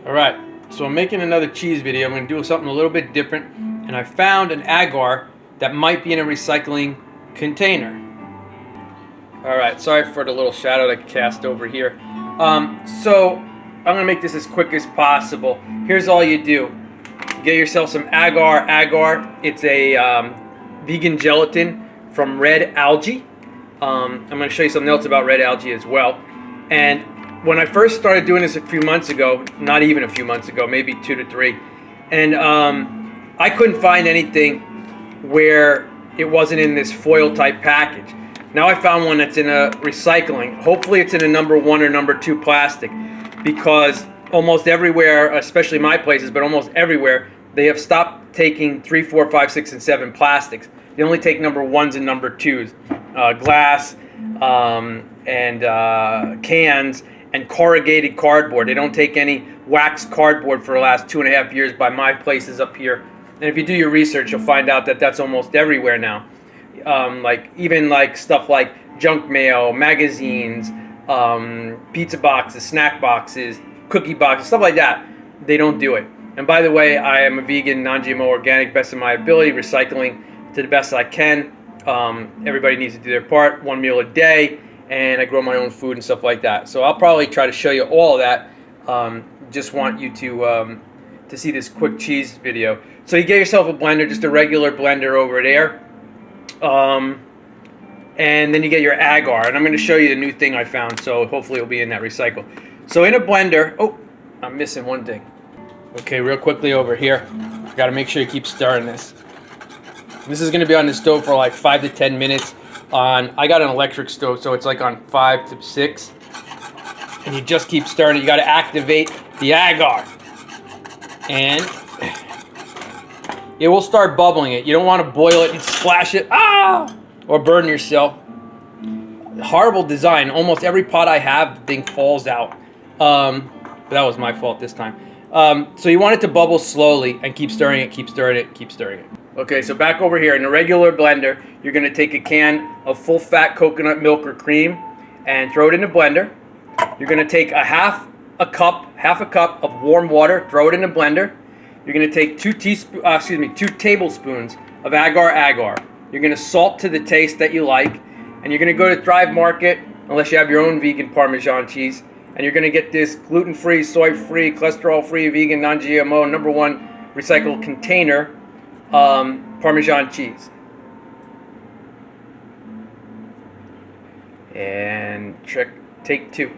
Alright, so I'm making another cheese video. I'm going to do something a little bit different. And I found an agar that might be in a recycling container. Alright, sorry for the little shadow that cast over here. So I'm going to make this as quick as possible. Here's all you do. Get yourself some agar. Agar, it's a vegan gelatin from red algae. I'm going to show you something else about red algae as well. And when I first started doing this a few months ago, not even a few months ago, maybe 2 to 3, and I couldn't find anything where it wasn't in this foil type package. Now I found one that's in a recycling. Hopefully it's in a number 1 or number 2 plastic, because almost everywhere, especially my places, but almost everywhere, they have stopped taking 3, 4, 5, 6, and 7 plastics. They only take number 1s and number 2s, glass and cans and corrugated cardboard. They don't take any waxed cardboard for the last 2.5 years by my places up here. And if you do your research, you'll find out that that's almost everywhere now. Even stuff like junk mail, magazines, pizza boxes, snack boxes, cookie boxes, stuff like that. They don't do it. And by the way, I am a vegan, non-GMO, organic, best of my ability, recycling to the best I can. Everybody needs to do their part, 1 meal a day, and I grow my own food and stuff like that. So I'll probably try to show you all of that. Just want you to see this quick cheese video. So you get yourself a blender, just a regular blender over there. And then you get your agar, and I'm going to show you the new thing I found, so hopefully it'll be in that recycle. So in a blender, oh, I'm missing one thing. Okay, real quickly over here, got to make sure you keep stirring this. This is going to be on the stove for like 5 to 10 minutes. I got an electric stove, so it's like on 5 to 6. And you just keep stirring it. You got to activate the agar. And it will start bubbling it. You don't want to boil it and splash it, or burn yourself. Horrible design. Almost every pot I have, the thing falls out. But that was my fault this time. So you want it to bubble slowly and keep stirring it, keep stirring it, keep stirring it. Okay, so back over here in a regular blender, you're going to take a can of full-fat coconut milk or cream and throw it in the blender. You're going to take half a cup of warm water, throw it in the blender. You're going to take 2 tablespoons of agar. You're going to salt to the taste that you like, and you're going to go to Thrive Market, unless you have your own vegan Parmesan cheese, and you're going to get this gluten-free, soy-free, cholesterol-free, vegan, non-GMO, number 1 recycled container Parmesan cheese. And take 2.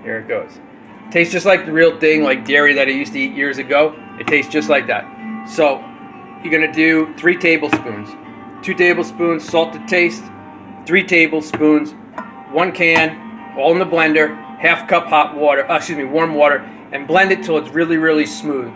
Here it goes. Tastes just like the real thing, like dairy that I used to eat years ago. It tastes just like that. So you're going to do 3 tablespoons. 2 tablespoons salt to taste, 3 tablespoons, 1 can, all in the blender, half cup warm water, and blend it till it's really, really smooth.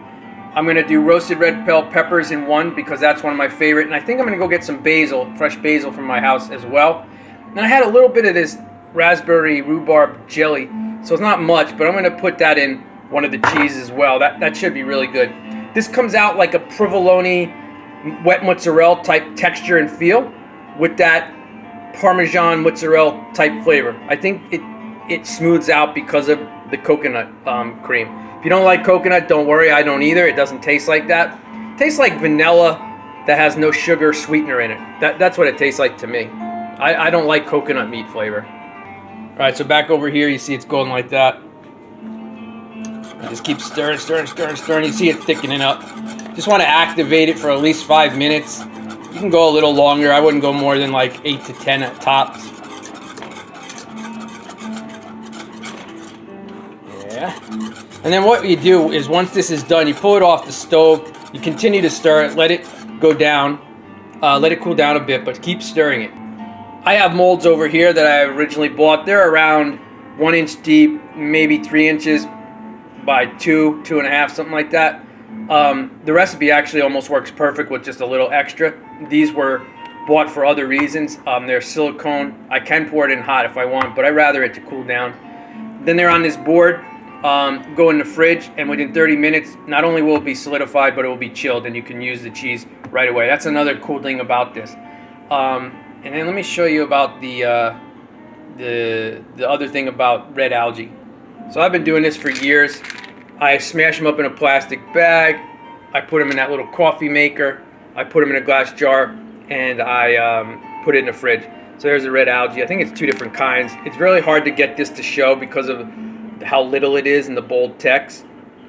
I'm going to do roasted red bell peppers in 1 because that's one of my favorite. And I think I'm going to go get some basil, fresh basil from my house as well. And I had a little bit of this raspberry rhubarb jelly. So it's not much, but I'm going to put that in one of the cheese as well. That should be really good. This comes out like a provolone wet mozzarella type texture and feel with that Parmesan mozzarella type flavor. I think it smooths out because of the coconut cream. If you don't like coconut, don't worry, I don't either. It doesn't taste like that. It tastes like vanilla that has no sugar sweetener in it. That's what it tastes like to me. I don't like coconut meat flavor. Alright, so back over here, you see it's going like that. You just keep stirring. You see it thickening up. Just want to activate it for at least 5 minutes. You can go a little longer. I wouldn't go more than like 8 to 10 at tops. Yeah. And then what you do is once this is done, you pull it off the stove. You continue to stir it. Let it go down. Let it cool down a bit, but keep stirring it. I have molds over here that I originally bought. They're around 1 inch deep, maybe 3 inches by 2.5, something like that. The recipe actually almost works perfect with just a little extra. These were bought for other reasons. They're silicone. I can pour it in hot if I want, but I'd rather it to cool down. Then they're on this board, go in the fridge, and within 30 minutes, not only will it be solidified, but it will be chilled, and you can use the cheese right away. That's another cool thing about this. And then let me show you about the other thing about red algae. So I've been doing this for years. I smash them up in a plastic bag. I put them in that little coffee maker. I put them in a glass jar, and I put it in the fridge. So there's the red algae. I think it's 2 different kinds. It's really hard to get this to show because of how little it is in the bold text.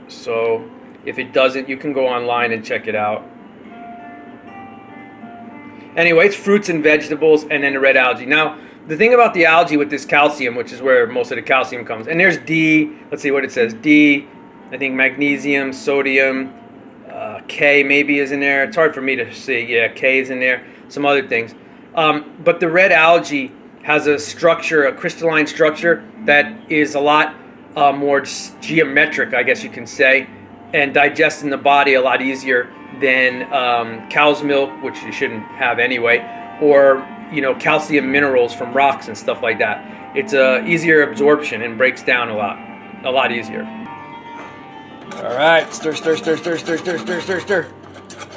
So if it doesn't, you can go online and check it out. Anyway, it's fruits and vegetables, and then the red algae. Now, the thing about the algae with this calcium, which is where most of the calcium comes, and there's D, let's see what it says, D, I think magnesium, sodium, K maybe is in there. It's hard for me to see. Yeah, K is in there, some other things. But the red algae has a structure, a crystalline structure, that is a lot more geometric, I guess you can say, and digests in the body a lot easier than cow's milk, which you shouldn't have anyway, or calcium minerals from rocks and stuff like that. It's a easier absorption and breaks down a lot easier. All right, stir.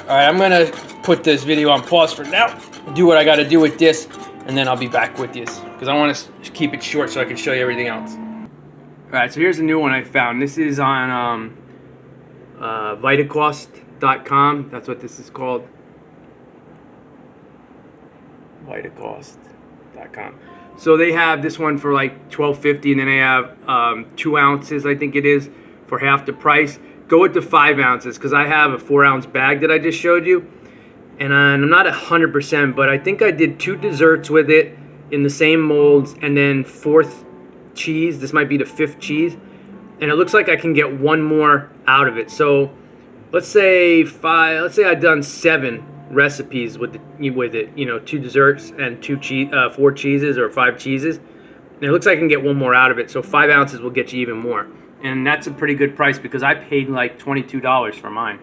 All right, I'm gonna put this video on pause for now, do what I got to do with this, and then I'll be back with you because I want to keep it short so I can show you everything else. All right, so here's a new one I found. This is on Vitacost.com. That's what this is called. Vitacost.com. So they have this one for like $12.50, and then they have 2 ounces, I think it is, for half the price. Go with the 5 ounces because I have a 4-ounce bag that I just showed you, and I'm not 100%, but I think I did 2 desserts with it in the same molds, and then 4th cheese. This might be the 5th cheese, and it looks like I can get 1 more out of it. So let's say I've done 7 recipes with it, 2 desserts and 4 cheeses or 5 cheeses, and it looks like I can get 1 more out of it. So 5 ounces will get you even more, and that's a pretty good price because I paid like $22 for mine.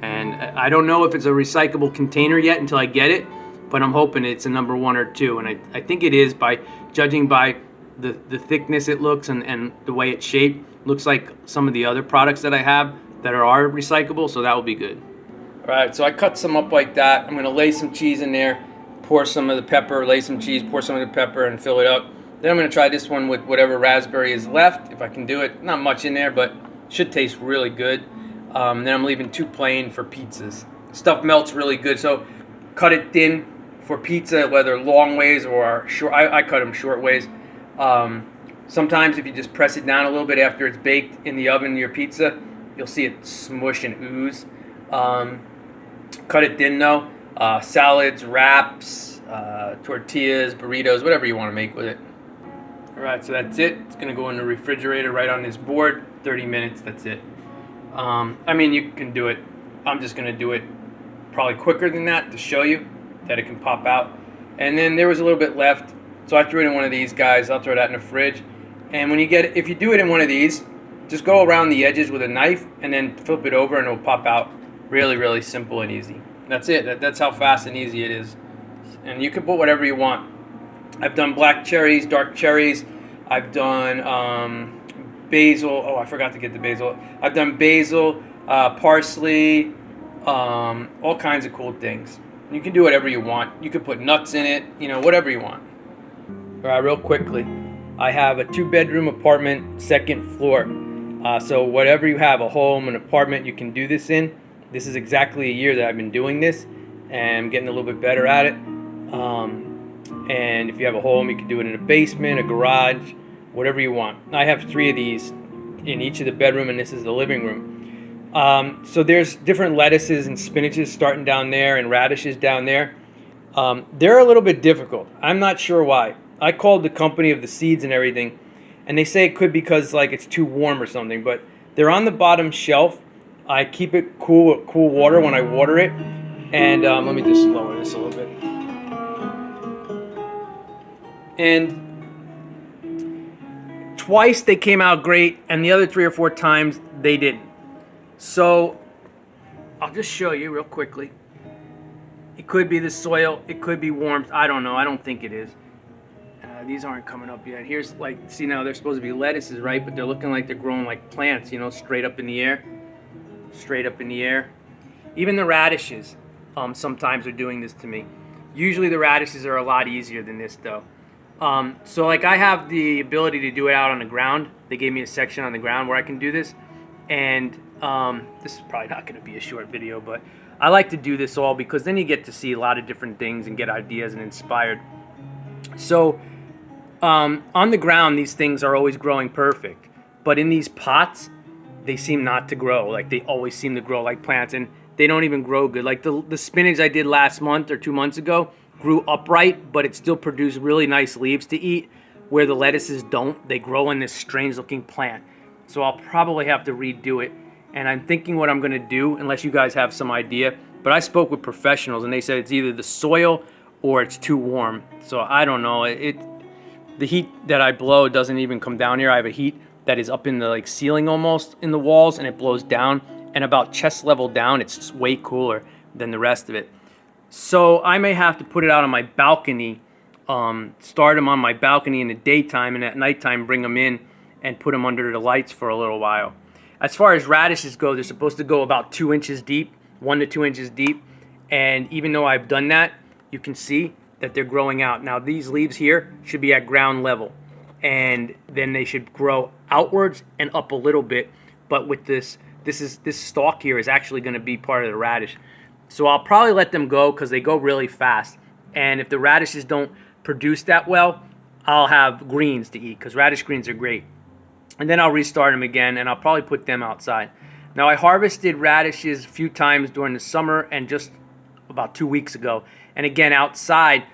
And I don't know if it's a recyclable container yet until I get it, but I'm hoping it's a number 1 or 2, and I think it is, by judging by the thickness it looks and the way it's shaped. Looks like some of the other products that I have that are recyclable, so that will be good. All right, so I cut some up like that. I'm going to lay some cheese in there, pour some of the pepper, lay some cheese, pour some of the pepper, and fill it up. Then I'm going to try this one with whatever raspberry is left, if I can do it. Not much in there, but should taste really good. Then I'm leaving 2 plain for pizzas. Stuff melts really good, so cut it thin for pizza, whether long ways or short. I cut them short ways. Sometimes if you just press it down a little bit after it's baked in the oven, your pizza, you'll see it smush and ooze. Cut it thin though. Salads, wraps, tortillas, burritos, whatever you want to make with it. Alright, so that's it. It's going to go in the refrigerator right on this board. 30 minutes, that's it. I mean, you can do it. I'm just going to do it probably quicker than that to show you that it can pop out. And then there was a little bit left, so I threw it in one of these guys. I'll throw that in the fridge. And when if you do it in one of these, just go around the edges with a knife and then flip it over and it'll pop out. Really, really simple and easy. That's it. That's how fast and easy it is. And you can put whatever you want. I've done black cherries, dark cherries. I've done basil. Oh, I forgot to get the basil. I've done basil, parsley, all kinds of cool things. You can do whatever you want. You can put nuts in it, whatever you want. All right, real quickly. I have a 2-bedroom apartment, 2nd floor. So whatever you have, a home, an apartment, you can do this in. This is exactly a year that I've been doing this, and I'm getting a little bit better at it. And if you have a home, you can do it in a basement, a garage, whatever you want. I have 3 of these in each of the bedroom, and this is the living room. So there's different lettuces and spinaches starting down there and radishes down there. They're a little bit difficult. I'm not sure why. I called the company of the seeds and everything, and they say it could be because it's too warm or something, but they're on the bottom shelf. I keep it cool with cool water when I water it. And let me just lower this a little bit. And twice they came out great, and the other 3 or 4 times they didn't. So I'll just show you real quickly. It could be the soil, it could be warmth, I don't know, I don't think it is. These aren't coming up yet. Here's see now they're supposed to be lettuces, right? But they're looking like they're growing like plants, straight up in the air. Straight up in the air. Even the radishes sometimes are doing this to me. Usually the radishes are a lot easier than this though. So like I have the ability to do it out on the ground. They gave me a section on the ground where I can do this, and this is probably not going to be a short video, but I like to do this all because then you get to see a lot of different things and get ideas and inspired. So on the ground, these things are always growing perfect, but in these pots, they seem not to grow. Like they always seem to grow like plants, and they don't even grow good. Like the spinach I did last month or 2 months ago grew upright, but it still produced really nice leaves to eat, where the lettuces don't. They grow in this strange looking plant. So I'll probably have to redo it. And I'm thinking what I'm going to do, unless you guys have some idea. But I spoke with professionals, and they said it's either the soil or it's too warm. So I don't know. The heat that I blow doesn't even come down here. I have a heat that is up in the like ceiling almost in the walls, and it blows down. And about chest level down, it's just way cooler than the rest of it. So I may have to put it out on my balcony, start them on my balcony in the daytime, and at nighttime bring them in and put them under the lights for a little while. As far as radishes go, they're supposed to go about 2 inches deep, 1 to 2 inches deep. And even though I've done that, you can see that they're growing out. Now these leaves here should be at ground level, and then they should grow outwards and up a little bit. But with this stalk here is actually going to be part of the radish. So I'll probably let them go because they go really fast. And if the radishes don't produce that well, I'll have greens to eat because radish greens are great. And then I'll restart them again, and I'll probably put them outside. Now I harvested radishes a few times during the summer and just about 2 weeks ago. And again, outside,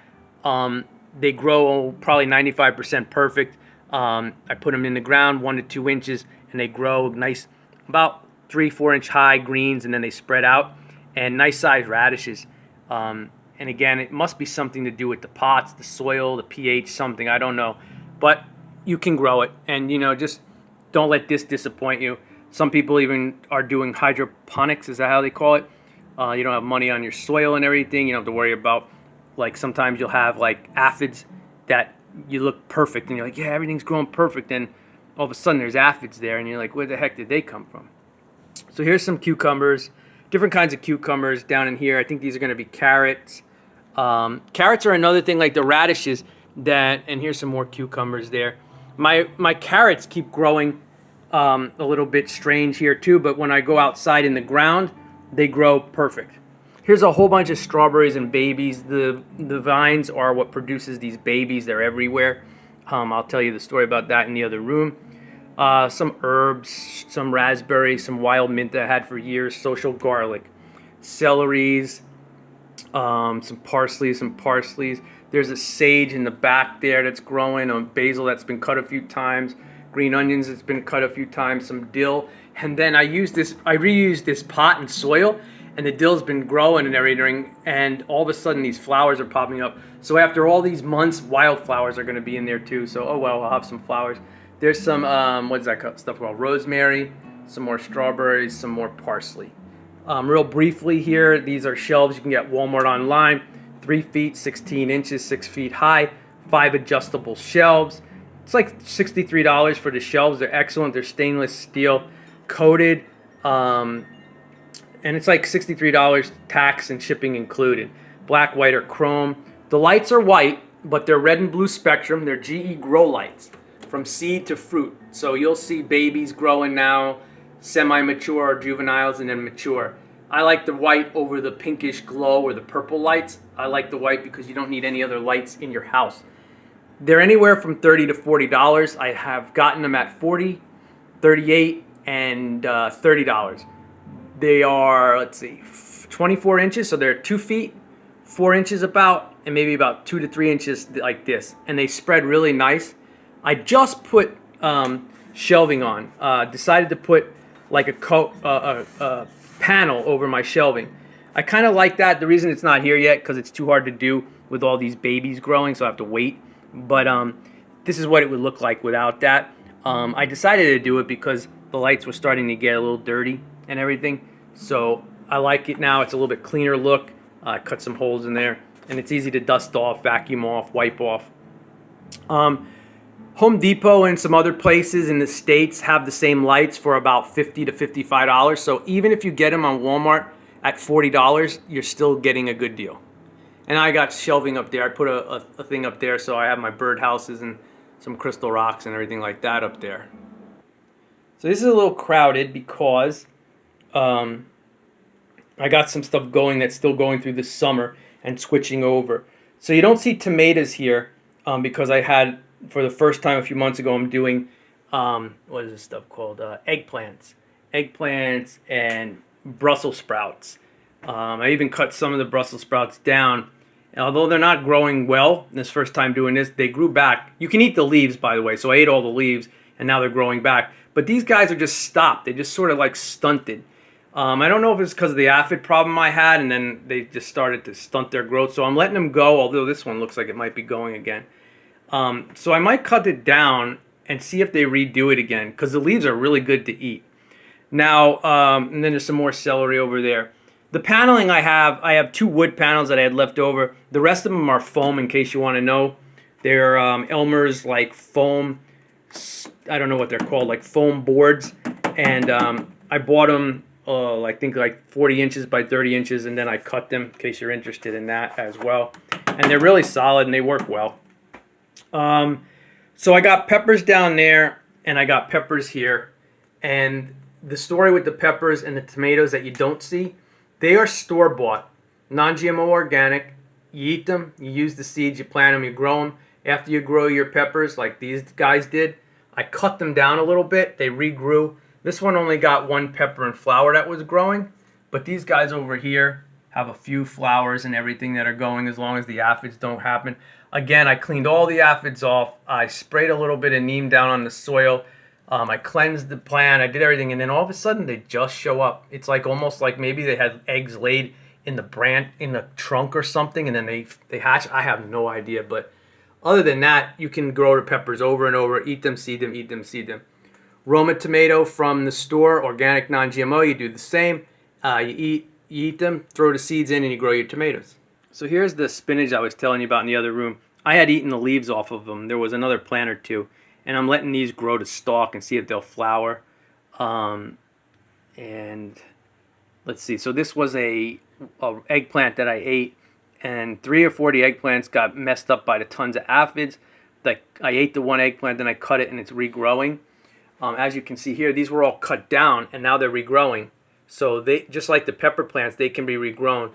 they grow probably 95% perfect. I put them in the ground 1 to 2 inches, and they grow nice, about 3-4 inch high greens, and then they spread out, and nice sized radishes. And again, it must be something to do with the pots, the soil, the pH, something, I don't know. But you can grow it, and just don't let this disappoint you. Some people even are doing hydroponics, is that how they call it? You don't have money on your soil and everything. You don't have to worry about, like, sometimes you'll have like aphids that you look perfect, and you're like, yeah, everything's growing perfect, and all of a sudden there's aphids there, and you're like, where the heck did they come from? So here's some cucumbers, different kinds of cucumbers down in here. I think these are going to be carrots. Carrots are another thing like the radishes and here's some more cucumbers there. My carrots keep growing a little bit strange here too, but when I go outside in the ground, they grow perfect. Here's a whole bunch of strawberries and babies. The vines are what produces these babies. They're everywhere. I'll tell you the story about that in the other room. Some herbs, some raspberries, some wild mint that I had for years, social garlic, celeries, some parsleys. There's a sage in the back there that's growing, basil that's been cut a few times, green onions that's been cut a few times, some dill. And then I reused this pot and soil, and the dill's been growing and everything, and all of a sudden these flowers are popping up. So after all these months, wildflowers are going to be in there too. So, oh well, I'll have some flowers. There's some, what's that stuff called? Rosemary, some more strawberries, some more parsley. Real briefly here, these are shelves you can get at Walmart online. 3 feet, 16 inches, 6 feet high, 5 adjustable shelves. It's like $63 for the shelves. They're excellent. They're stainless steel coated. And it's like $63 tax and shipping included. Black, white, or chrome. The lights are white, but they're red and blue spectrum. They're GE Grow lights from seed to fruit. So you'll see babies growing now, semi-mature or juveniles, and then mature. I like the white over the pinkish glow or the purple lights. I like the white because you don't need any other lights in your house. They're anywhere from $30 to $40. I have gotten them at $40, $38, and $30. They are, 24 inches, so they're 2 feet, 4 inches about, and maybe about 2 to 3 inches like this. And they spread really nice. I just put shelving on. Decided to put like a panel over my shelving. I kind of like that. The reason it's not here yet because it's too hard to do with all these babies growing, so I have to wait. But this is what it would look like without that. I decided to do it because the lights were starting to get a little dirty and everything. So I like it now. It's a little bit cleaner look. I cut some holes in there, and it's easy to dust off, vacuum off, wipe off. Home Depot and some other places in the States have the same lights for about $50 to $55. So even if you get them on Walmart at $40, you're still getting a good deal. And I got shelving up there. I put a thing up there, so I have my bird houses and some crystal rocks and everything like that up there. So this is a little crowded because I got some stuff going that's still going through the summer and switching over. So you don't see tomatoes here because I had, for the first time a few months ago, I'm doing, what is this stuff called? Eggplants. Eggplants and Brussels sprouts. I even cut some of the Brussels sprouts down. And although they're not growing well, this first time doing this, they grew back. You can eat the leaves, by the way. So I ate all the leaves, and now they're growing back. But these guys are just stopped. They just sort of like stunted. I don't know if it's because of the aphid problem I had, and then they just started to stunt their growth. So I'm letting them go, although this one looks like it might be going again. So I might cut it down and see if they redo it again, because the leaves are really good to eat. Now, and then there's some more celery over there. The paneling I have 2 wood panels that I had left over. The rest of them are foam, in case you want to know. They're Elmer's like foam, I don't know what they're called, like foam boards. And I bought them, I think like 40 inches by 30 inches, and then I cut them, in case you're interested in that as well. And they're really solid and they work well. So I got peppers down there, and I got peppers here. And the story with the peppers and the tomatoes that you don't see, they are store-bought, non-GMO organic. You eat them, you use the seeds, you plant them, you grow them. After you grow your peppers, like these guys did, I cut them down a little bit. They regrew. This one only got 1 pepper and flower that was growing, but these guys over here have a few flowers and everything that are going, as long as the aphids don't happen. Again, I cleaned all the aphids off. I sprayed a little bit of neem down on the soil. I cleansed the plant, I did everything, and then all of a sudden they just show up. It's like almost like maybe they had eggs laid in the trunk or something, and then they hatch. I have no idea, but other than that, you can grow the peppers over and over, eat them, seed them, eat them, seed them. Roma tomato from the store, organic, non-GMO, you do the same. You eat them, throw the seeds in, and you grow your tomatoes. So here's the spinach I was telling you about in the other room. I had eaten the leaves off of them. There was another plant or two. And I'm letting these grow to stalk and see if they'll flower. And let's see. So this was a eggplant that I ate, and 3 or 4 of the eggplants got messed up by the tons of aphids. Like, I ate the one eggplant, then I cut it, and it's regrowing. As you can see here, these were all cut down, and now they're regrowing. So they, just like the pepper plants, they can be regrown.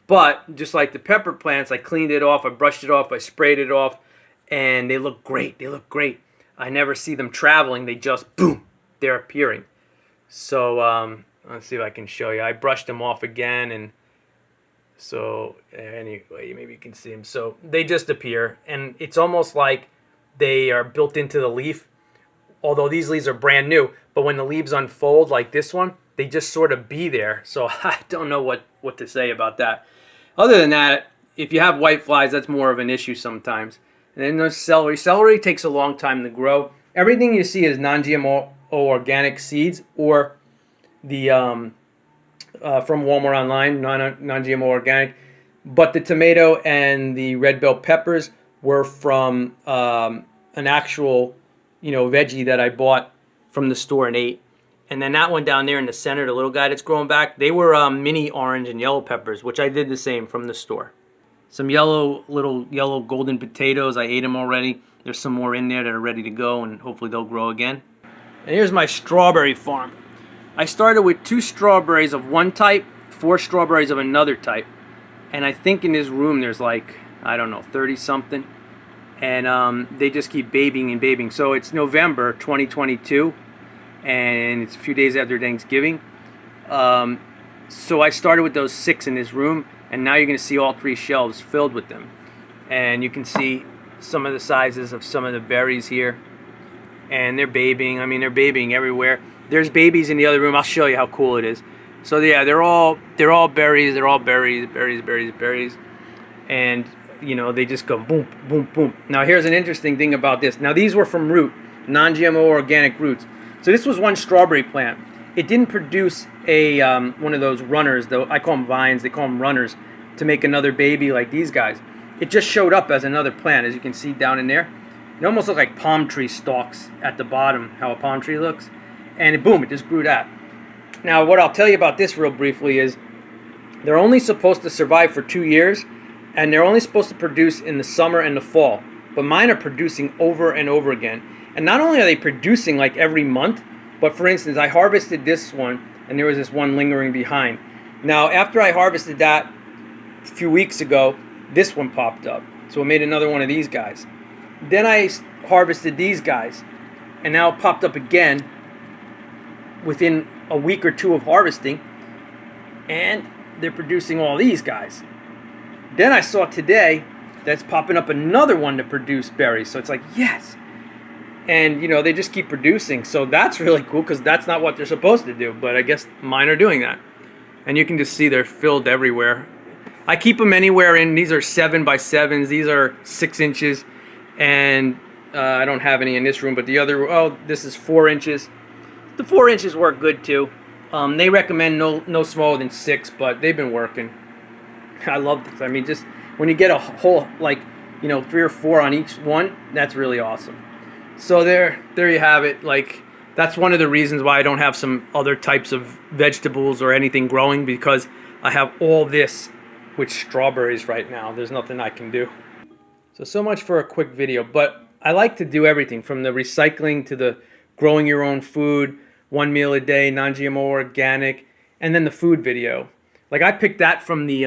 But just like the pepper plants, I cleaned it off, I brushed it off, I sprayed it off, and they look great. They look great. I never see them traveling. They just, boom, they're appearing. So let's see if I can show you. I brushed them off again, and so anyway, maybe you can see them. So they just appear, and it's almost like they are built into the leaf, although these leaves are brand new. But when the leaves unfold like this one, they just sort of be there. So I don't know what to say about that. Other than that, if you have white flies, that's more of an issue sometimes. And then there's celery. Celery takes a long time to grow. Everything you see is non-GMO organic seeds, or the from Walmart online, non-GMO organic. But the tomato and the red bell peppers were from an actual, veggie that I bought from the store and ate. And then that one down there in the center, the little guy that's growing back, they were mini orange and yellow peppers, which I did the same from the store. Some little yellow golden potatoes. I ate them already. There's some more in there that are ready to go, and hopefully they'll grow again. And here's my strawberry farm. I started with 2 strawberries of one type, 4 strawberries of another type. And I think in this room there's like, 30 something. And they just keep babying and babying. So it's November 2022, and it's a few days after Thanksgiving. So I started with those 6 in this room. And now you're going to see all 3 shelves filled with them. And you can see some of the sizes of some of the berries here. And they're babying. I mean, they're babying everywhere. There's babies in the other room. I'll show you how cool it is. So yeah, they're all berries. They're all berries. And, they just go boom, boom, boom. Now here's an interesting thing about this. Now these were from root, non-GMO organic roots. So this was one strawberry plant. It didn't produce a one of those runners, though. I call them vines. They call them runners, to make another baby like these guys. It just showed up as another plant, as you can see down in there. It almost looked like palm tree stalks at the bottom, how a palm tree looks. And boom, it just grew that. Now, what I'll tell you about this real briefly is they're only supposed to survive for 2 years, and they're only supposed to produce in the summer and the fall. But mine are producing over and over again. And not only are they producing like every month, but for instance, I harvested this one, and there was this one lingering behind. Now, after I harvested that a few weeks ago, this one popped up. So I made another one of these guys. Then I harvested these guys, and now it popped up again within a week or two of harvesting, and they're producing all these guys. Then I saw today that's popping up another one to produce berries. So it's like, yes. And, you know, they just keep producing. So that's really cool because that's not what they're supposed to do. But I guess mine are doing that. And you can just see they're filled everywhere. I keep them anywhere in. These are 7x7s. These are 6 inches. And I don't have any in this room. But the other, oh, this is 4 inches. The 4 inches work good too. They recommend no smaller than 6, but they've been working. I love this. I mean, just when you get a whole, like, you know, 3 or 4 on each one, that's really awesome. So there you have it. Like, that's one of the reasons why I don't have some other types of vegetables or anything growing, because I have all this with strawberries right now. There's nothing I can do. So much for a quick video, but I like to do everything from the recycling to the growing your own food, 1 meal a day, non-GMO organic, and then the food video. Like, I picked that from the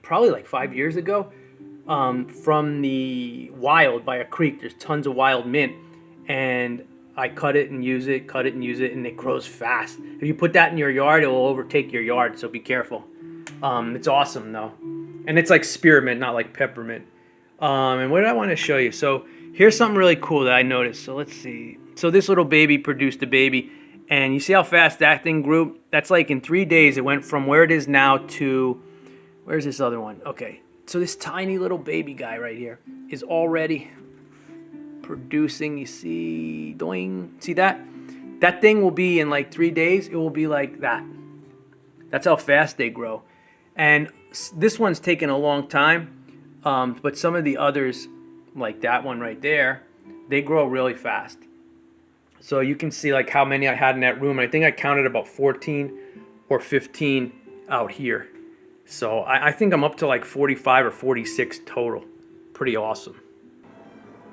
probably like 5 years ago, from the wild by a creek. There's tons of wild mint, and I cut it and use it, and it grows fast. If you put that in your yard, it will overtake your yard, so be careful. It's awesome though, and it's like spearmint, not like peppermint. And what did I want to show you? So here's something really cool that I noticed. So let's see. So this little baby produced a baby, and you see how fast that thing grew? That's like in 3 days, it went from where it is now to, where's this other one? Okay, so this tiny little baby guy right here is already producing. You see, doing, see that? That thing will be in like 3 days, it will be like that. That's how fast they grow. And this one's taken a long time, but some of the others, like that one right there, they grow really fast. So you can see like how many I had in that room. I think I counted about 14 or 15 out here. So I think I'm up to like 45 or 46 total. Pretty awesome.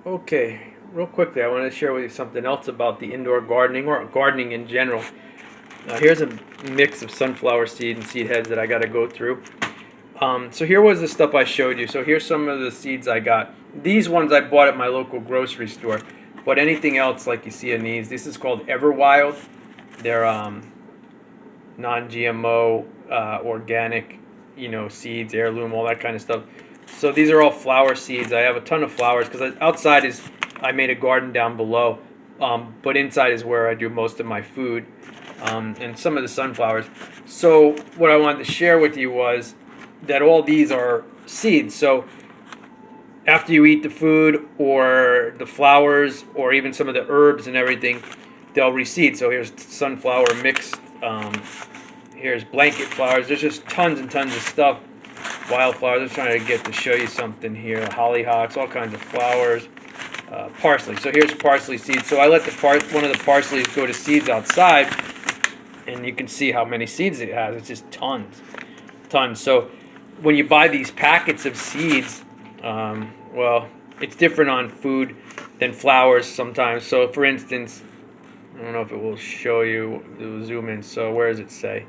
Okay, real quickly, I want to share with you something else about the indoor gardening, or gardening in general. Here's a mix of sunflower seed and seed heads that I got to go through. So here was the stuff I showed you. So here's some of the seeds I got. These ones I bought at my local grocery store. But anything else like you see in these, this is called Everwild. They're non-GMO, organic, you know, seeds, heirloom, all that kind of stuff. So these are all flower seeds. I have a ton of flowers because outside is, I made a garden down below, but inside is where I do most of my food, and some of the sunflowers. So what I wanted to share with you was that all these are seeds. So after you eat the food or the flowers or even some of the herbs and everything, they'll reseed. So here's sunflower mixed. Here's blanket flowers. There's just tons and tons of stuff. Wildflowers. I'm trying to get to show you something here. Hollyhocks, all kinds of flowers. Parsley. So here's parsley seeds. So I let one of the parsleys go to seeds outside, and you can see how many seeds it has. It's just tons. So when you buy these packets of seeds, well, it's different on food than flowers sometimes. So for instance, I don't know if it will show you, it will zoom in. So where does it say?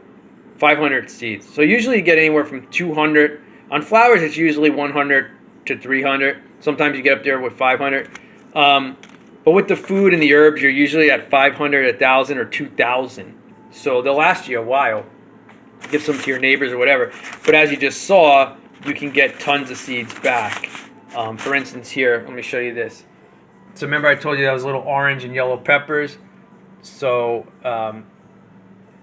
500 seeds. So usually you get anywhere from 200. On flowers, it's usually 100 to 300. Sometimes you get up there with 500. But with the food and the herbs, you're usually at 500, 1,000, or 2,000. So they'll last you a while. Give some to your neighbors or whatever. But as you just saw, you can get tons of seeds back. For instance, here, let me show you this. So remember I told you those little orange and yellow peppers? So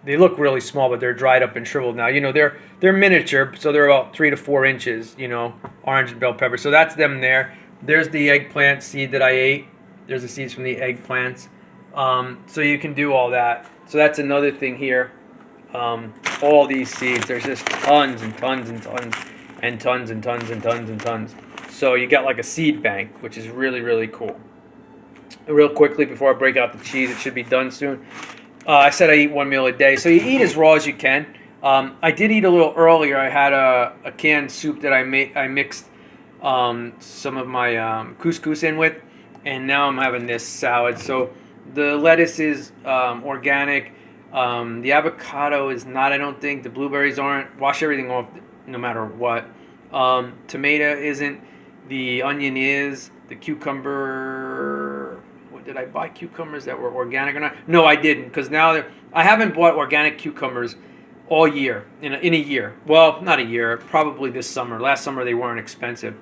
they look really small, but they're dried up and shriveled now. You know, they're miniature, so they're about 3 to 4 inches, you know, orange and bell pepper. So that's them there. There's the eggplant seed that I ate. There's the seeds from the eggplants. So you can do all that. So that's another thing here. All these seeds, there's just tons and tons and tons and tons and tons and tons and tons. So you got like a seed bank, which is really, really cool. Real quickly, before I break out the cheese, it should be done soon. I said I eat 1 meal a day, so you eat as raw as you can. I did eat a little earlier. I had a canned soup that I mixed some of my couscous in with, and now I'm having this salad. So the lettuce is organic. The avocado is not, I don't think. The blueberries aren't. Wash everything off no matter what. Tomato isn't. The onion is. The cucumber. What, did I buy cucumbers that were organic or not? No, I didn't, because now I haven't bought organic cucumbers all year in a year. Well, not a year. Probably this summer. Last summer they weren't expensive.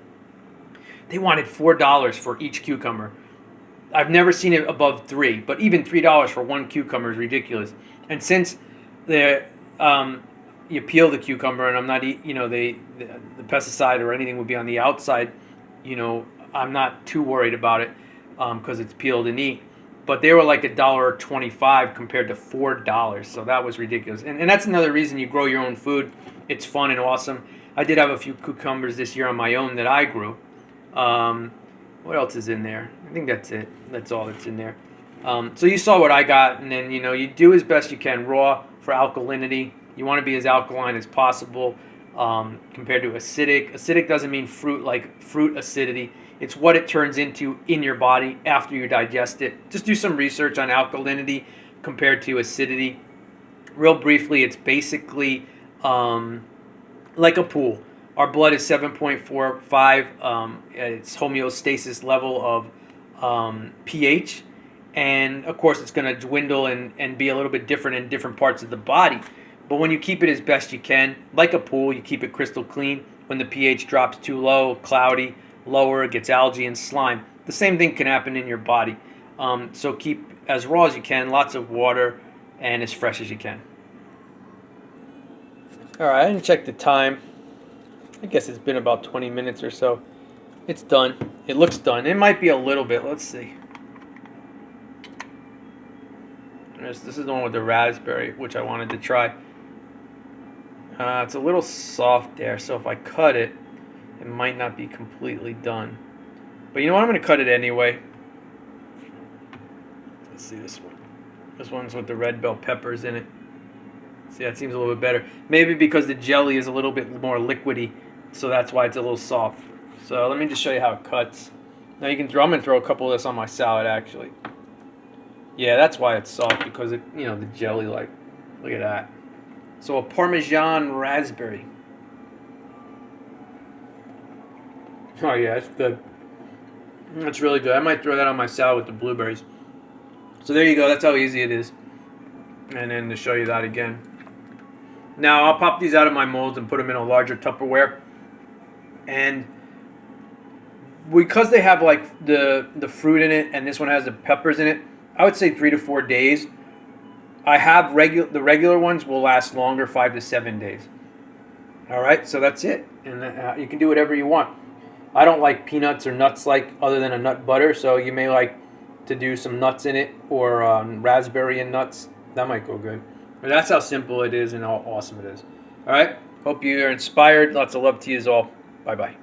They wanted $4 for each cucumber. I've never seen it above $3, but even $3 for one cucumber is ridiculous. And since the you peel the cucumber, and I'm not the pesticide or anything would be on the outside, I'm not too worried about it because it's peeled and eat. But they were like $1.25 compared to $4, so that was ridiculous. And that's another reason you grow your own food. It's fun and awesome. I did have a few cucumbers this year on my own that I grew. What else is in there? I think that's it. That's all that's in there. So you saw what I got, and then you do as best you can. Raw for alkalinity. You want to be as alkaline as possible compared to acidic. Acidic doesn't mean fruit like fruit acidity. It's what it turns into in your body after you digest it. Just do some research on alkalinity compared to acidity. Real briefly, it's basically like a pool. Our blood is 7.45. It's homeostasis level of pH. And, of course, it's going to dwindle and be a little bit different in different parts of the body. But when you keep it as best you can, like a pool, you keep it crystal clean. When the pH drops too low, cloudy, lower, it gets algae and slime. The same thing can happen in your body. So keep as raw as you can, lots of water, and as fresh as you can. All right, I didn't check the time. I guess it's been about 20 minutes or so. It's done. It looks done. It might be a little bit. Let's see. This is the one with the raspberry, which I wanted to try. It's a little soft there, so if I cut it, it might not be completely done. But you know what? I'm going to cut it anyway. Let's see this one. This one's with the red bell peppers in it. See, that seems a little bit better. Maybe because the jelly is a little bit more liquidy, so that's why it's a little soft. So let me just show you how it cuts. Now I'm going to throw a couple of this on my salad, actually. Yeah, that's why it's soft, because it, the jelly, look at that. So a Parmesan raspberry. Oh yeah, it's good. That's really good. I might throw that on my salad with the blueberries. So there you go. That's how easy it is. And then to show you that again. Now I'll pop these out of my molds and put them in a larger Tupperware. And because they have like the fruit in it, and this one has the peppers in it, I would say 3 to 4 days. I have the regular ones will last longer, 5 to 7 days. All right, so that's it, and you can do whatever you want. I don't like peanuts or nuts other than a nut butter, so you may like to do some nuts in it or raspberry and nuts. That might go good. But that's how simple it is and how awesome it is. All right, hope you are inspired. Lots of love to you all. Bye bye.